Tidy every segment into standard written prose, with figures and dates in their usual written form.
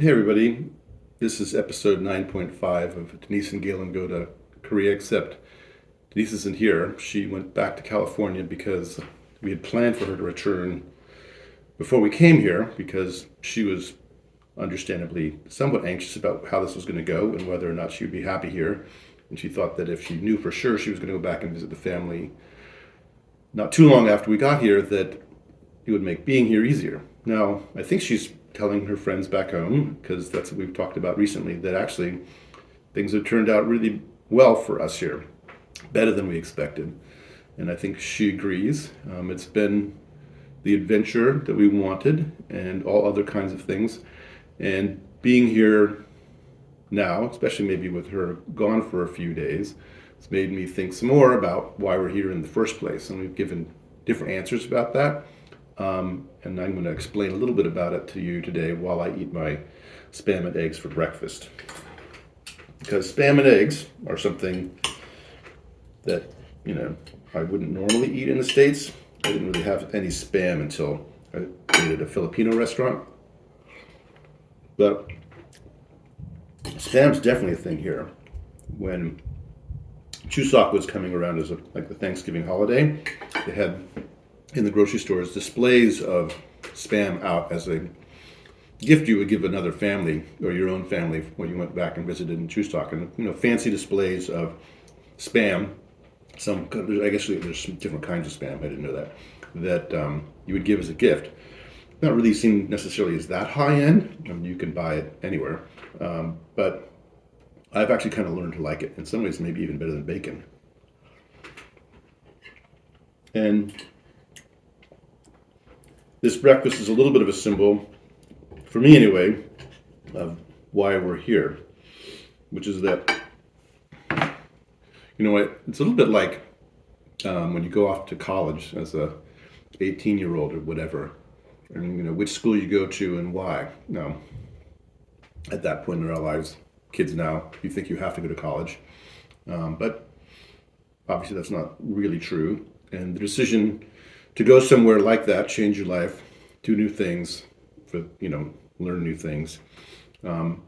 Hey everybody, this is episode 9.5 of Denise and Galen Go to Korea, except Denise isn't here. She went back to California because we had planned for her to return before we came here because she was understandably somewhat anxious about how this was going to go and whether or not she would be happy here. And she thought that if she knew for sure she was going to go back and visit the family not too long after we got here, that it would make being here easier. Now, I think she's telling her friends back home, because that's what we've talked about recently, that actually things have turned out really well for us here, better than we expected. And I think she agrees. It's been the adventure that we wanted and all other kinds of things. And being here now, especially maybe with her gone for a few days, it's made me think some more about why we're here in the first place. And we've given different answers about that. And I'm going to explain a little bit about it to you today while I eat my spam and eggs for breakfast. Because spam and eggs are something that, I wouldn't normally eat in the States. I didn't really have any spam until I ate at a Filipino restaurant. But spam's definitely a thing here. When Chuseok was coming around as like the Thanksgiving holiday, they had in the grocery stores displays of spam out as a gift you would give another family or your own family when you went back and visited in Chuseok. And fancy displays of spam. I guess there's some different kinds of spam. I didn't know that you would give as a gift. Not really seen necessarily as that high end. I mean, you can buy it anywhere, but I've actually kind of learned to like it. In some ways, maybe even better than bacon. And this breakfast is a little bit of a symbol, for me anyway, of why we're here, which is that, it's a little bit like when you go off to college as a 18-year-old or whatever, and which school you go to and why. Now, at that point in our lives, kids now, you think you have to go to college, but obviously that's not really true. And the decision to go somewhere like that, change your life, do new things, learn new things. So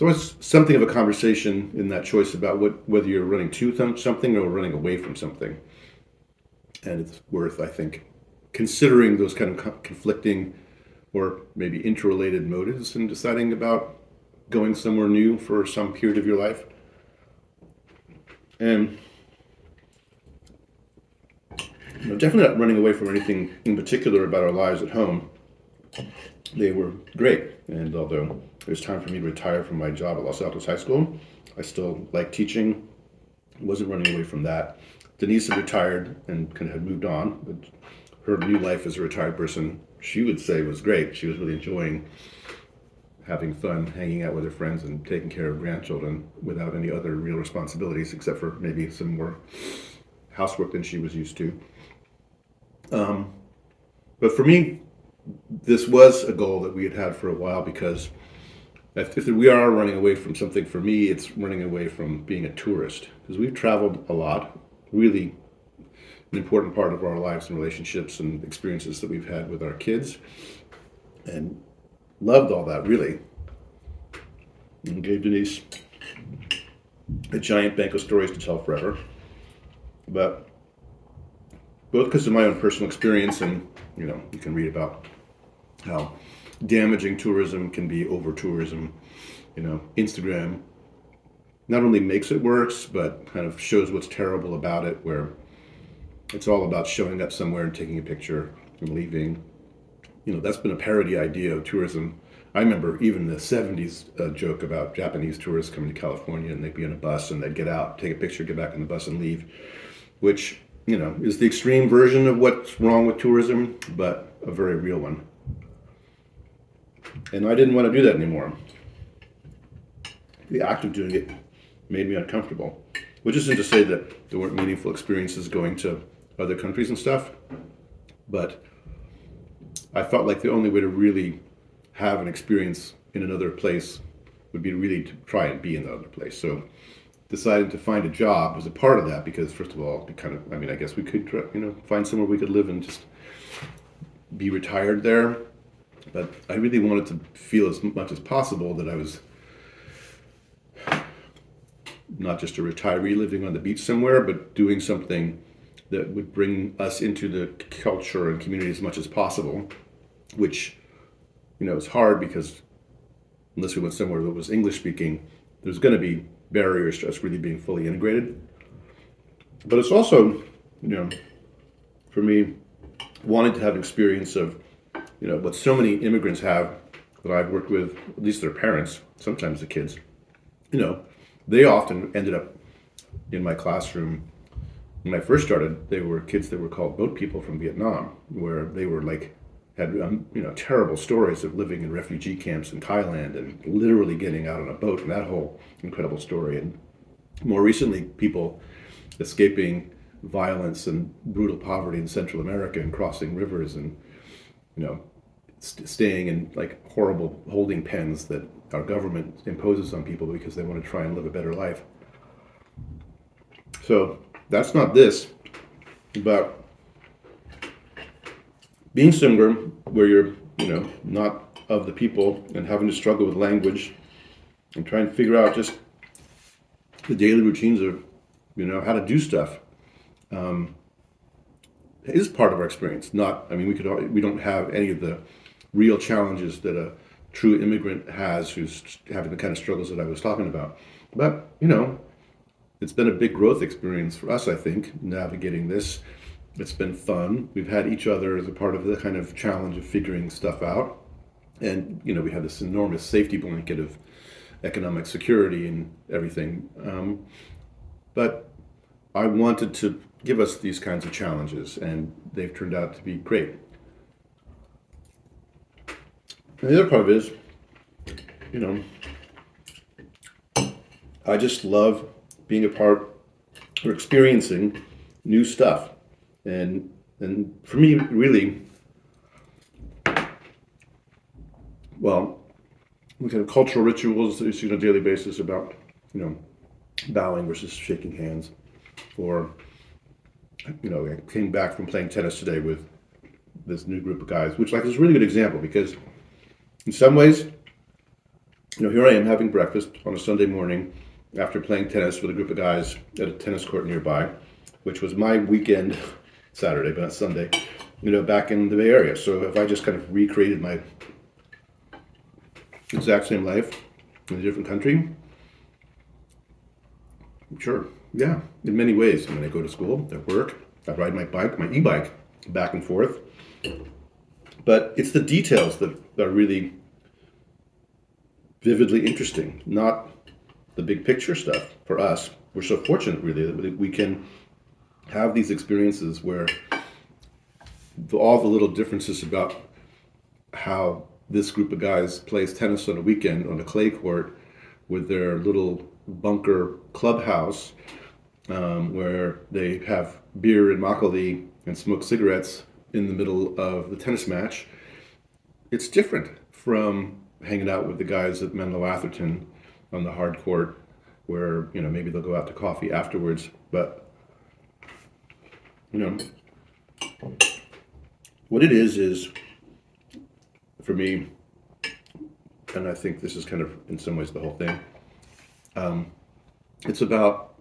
it's something of a conversation in that choice about whether you're running to something or running away from something. And it's worth, I think, considering those kind of conflicting or maybe interrelated motives in deciding about going somewhere new for some period of your life. And definitely not running away from anything in particular about our lives at home. They were great, and although it was time for me to retire from my job at Los Altos High School, I still like teaching. Wasn't running away from that. Denise had retired and kind of had moved on, but her new life as a retired person, she would say, was great. She was really enjoying having fun, hanging out with her friends, and taking care of grandchildren without any other real responsibilities, except for maybe some more housework than she was used to. But for me, this was a goal that we had had for a while, because if we are running away from something, for me, it's running away from being a tourist. Because we've traveled a lot, really an important part of our lives and relationships and experiences that we've had with our kids, and loved all that, really. And gave Denise a giant bank of stories to tell forever. But both because of my own personal experience, and you can read about how damaging tourism can be, over tourism. Instagram not only makes it worse, but kind of shows what's terrible about it, where it's all about showing up somewhere and taking a picture and leaving. That's been a parody idea of tourism. I remember even the 70s joke about Japanese tourists coming to California, and they'd be on a bus and they'd get out, take a picture, get back on the bus and leave, which is the extreme version of what's wrong with tourism, but a very real one. And I didn't want to do that anymore. The act of doing it made me uncomfortable, which isn't to say that there weren't meaningful experiences going to other countries and stuff, but I felt like the only way to really have an experience in another place would be really to try and be in the other place. So deciding to find a job was a part of that, because first of all, I guess we could, find somewhere we could live and just be retired there. But I really wanted to feel as much as possible that I was not just a retiree living on the beach somewhere, but doing something that would bring us into the culture and community as much as possible, which, is hard because unless we went somewhere that was English speaking, there's going to be barriers to us really being fully integrated. But it's also, for me, wanting to have an experience of, what so many immigrants have that I've worked with, at least their parents, sometimes the kids, they often ended up in my classroom. When I first started, they were kids that were called boat people from Vietnam, where they were had terrible stories of living in refugee camps in Thailand and literally getting out on a boat, and that whole incredible story. And more recently, people escaping violence and brutal poverty in Central America and crossing rivers and staying in horrible holding pens that our government imposes on people because they want to try and live a better life. So that's not this, but being somewhere where you're, not of the people and having to struggle with language and trying to figure out just the daily routines of, how to do stuff, is part of our experience. We don't have any of the real challenges that a true immigrant has who's having the kind of struggles that I was talking about. But, it's been a big growth experience for us, I think, navigating this. It's been fun. We've had each other as a part of the kind of challenge of figuring stuff out. And, we have this enormous safety blanket of economic security and everything. But I wanted to give us these kinds of challenges, and they've turned out to be great. And the other part of it is, I just love being a part or experiencing new stuff. And for me, really, we have cultural rituals that you see on a daily basis about, bowing versus shaking hands. Or, I came back from playing tennis today with this new group of guys, which is a really good example because in some ways, here I am having breakfast on a Sunday morning after playing tennis with a group of guys at a tennis court nearby, which was my weekend, Saturday, but not Sunday, back in the Bay Area. So if I just kind of recreated my exact same life in a different country, sure, yeah, in many ways. When I go to school, at work, I ride my bike, my e-bike, back and forth. But it's the details that are really vividly interesting, not the big picture stuff for us. We're so fortunate, really, that we can have these experiences where all the little differences about how this group of guys plays tennis on a weekend on a clay court with their little bunker clubhouse where they have beer and makgeolli and smoke cigarettes in the middle of the tennis match. It's different from hanging out with the guys at Menlo Atherton on the hard court where, maybe they'll go out to coffee afterwards. But, what it is for me, and I think this is kind of in some ways the whole thing, it's about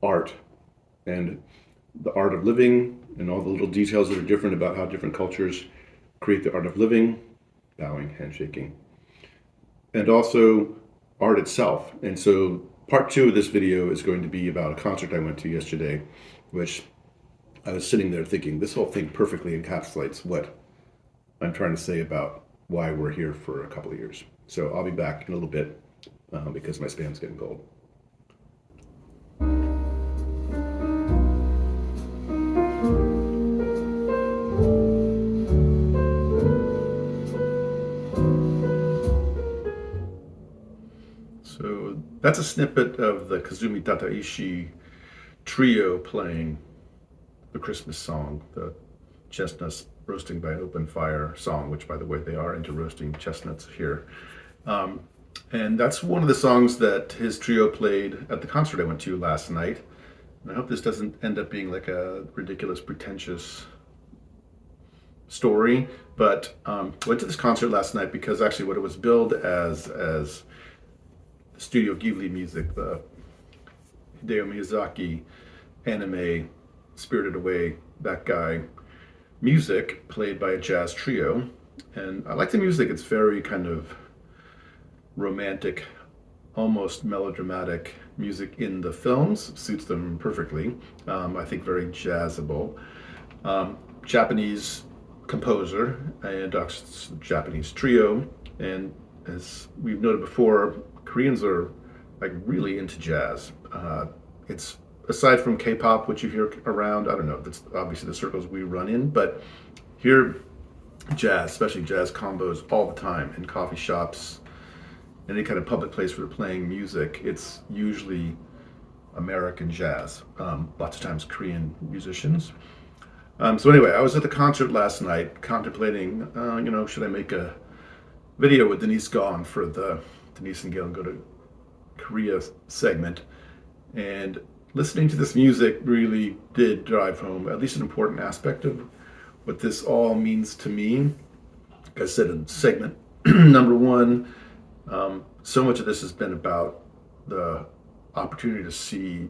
art and the art of living and all the little details that are different about how different cultures create the art of living, bowing, handshaking, and also art itself. And so part 2 of this video is going to be about a concert I went to yesterday, which I was sitting there thinking, this whole thing perfectly encapsulates what I'm trying to say about why we're here for a couple of years. So I'll be back in a little bit because my spam's getting cold. So that's a snippet of the Kazumi Tataishi trio playing the Christmas song, the chestnuts roasting by an open fire song, which, by the way, they are into roasting chestnuts here. And that's one of the songs that his trio played at the concert I went to last night. And I hope this doesn't end up being like a ridiculous, pretentious story. But went to this concert last night because actually what it was billed as Studio Ghibli music, the Hideo Miyazaki anime Spirited Away, that guy, music played by a jazz trio. And I like the music. It's very kind of romantic, almost melodramatic music in the films, suits them perfectly. I think very jazzable. Japanese composer and Japanese trio. And as we've noted before, Koreans are like really into jazz. It's aside from K-pop, which you hear around. I don't know. That's obviously the circles we run in, but here jazz, especially jazz combos, all the time in coffee shops, any kind of public place where they're playing music. It's usually American jazz. Lots of times Korean musicians. So anyway, I was at the concert last night, contemplating, should I make a video with Denise Gong for the Denise and Galen Go to Korea segment, and listening to this music really did drive home at least an important aspect of what this all means to me. Like I said in segment number one, so much of this has been about the opportunity to see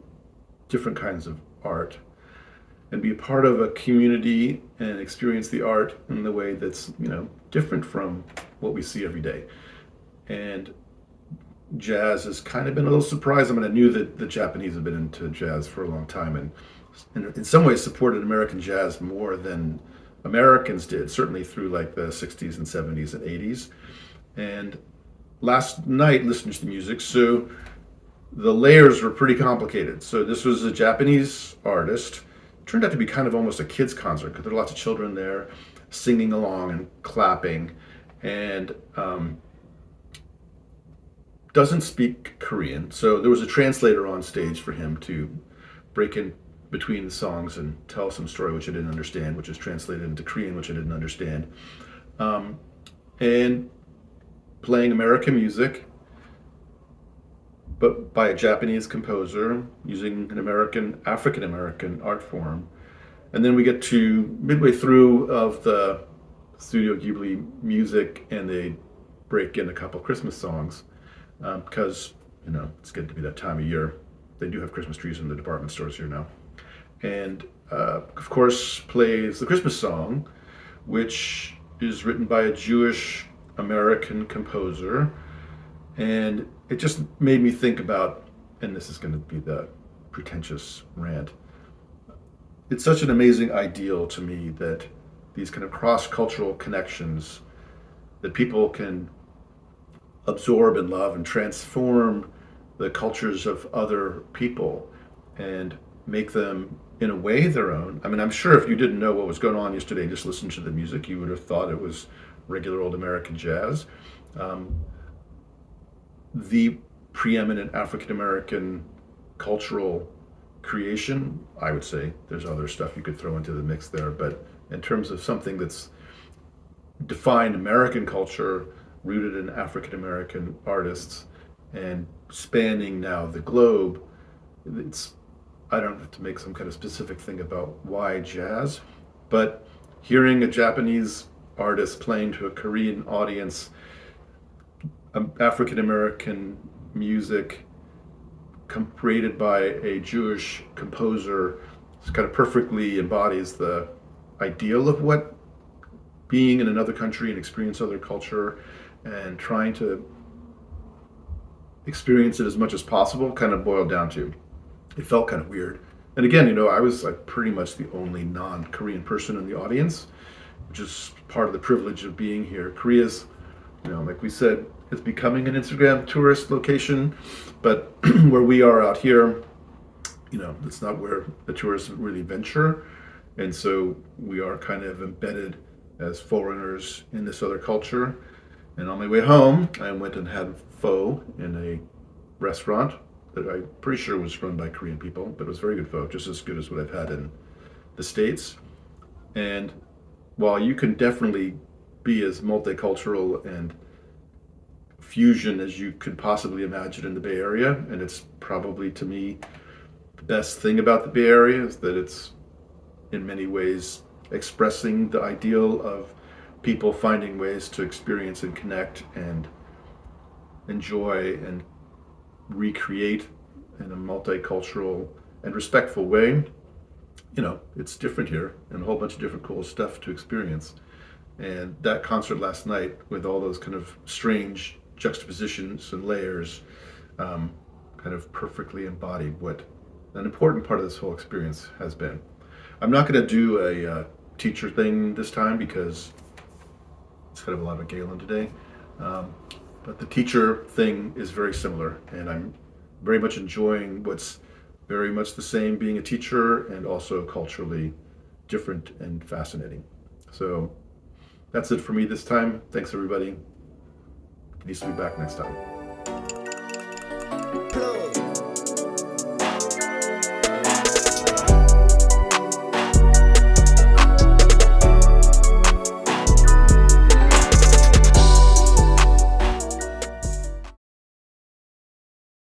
different kinds of art and be a part of a community and experience the art in the way that's different from what we see every day. And jazz has kind of been a little surprise. I mean, I knew that the Japanese have been into jazz for a long time, and in some ways supported American jazz more than Americans did, certainly through like the 60s and 70s and 80s. And last night, listening to the music, so the layers were pretty complicated. So this was a Japanese artist. It turned out to be kind of almost a kids' concert because there were lots of children there singing along and clapping, and doesn't speak Korean. So there was a translator on stage for him to break in between the songs and tell some story which I didn't understand, which is translated into Korean, which I didn't understand. And playing American music, but by a Japanese composer using an African American art form. And then we get to midway through of the Studio Ghibli music, and they break in a couple Christmas songs because it's getting to be that time of year. They do have Christmas trees in the department stores here now, and of course plays the Christmas song, which is written by a Jewish American composer. And it just made me think about, and this is going to be the pretentious rant, it's such an amazing ideal to me that these kind of cross-cultural connections, that people can absorb and love and transform the cultures of other people and make them in a way their own. I mean, I'm sure if you didn't know what was going on yesterday, just listen to the music, you would have thought it was regular old American jazz. The preeminent African American cultural creation, I would say. There's other stuff you could throw into the mix there, but in terms of something that's defined American culture, rooted in African American artists, and spanning now the globe, it's, I don't have to make some kind of specific thing about why jazz, but hearing a Japanese artist playing to a Korean audience, African American music created by a Jewish composer, kind of perfectly embodies the ideal of what being in another country and experience other culture and trying to experience it as much as possible kind of boiled down to. It felt kind of weird. And again, I was like pretty much the only non-Korean person in the audience, which is part of the privilege of being here. Korea's, like we said, it's becoming an Instagram tourist location, but where we are out here, it's not where the tourists really venture. And so we are kind of embedded as foreigners in this other culture. And on my way home, I went and had pho in a restaurant that I'm pretty sure was run by Korean people, but it was very good pho, just as good as what I've had in the States. And while you can definitely be as multicultural and fusion as you could possibly imagine in the Bay Area, and it's probably, to me, the best thing about the Bay Area is that it's in many ways expressing the ideal of people finding ways to experience and connect and enjoy and recreate in a multicultural and respectful way. It's different here and a whole bunch of different cool stuff to experience. And that concert last night, with all those kind of strange juxtapositions and layers, kind of perfectly embodied what an important part of this whole experience has been. I'm not going to do a teacher thing this time because it's kind of a lot of Galen today. But the teacher thing is very similar, and I'm very much enjoying what's very much the same being a teacher and also culturally different and fascinating. So that's it for me this time. Thanks, everybody. Denise will be back next time.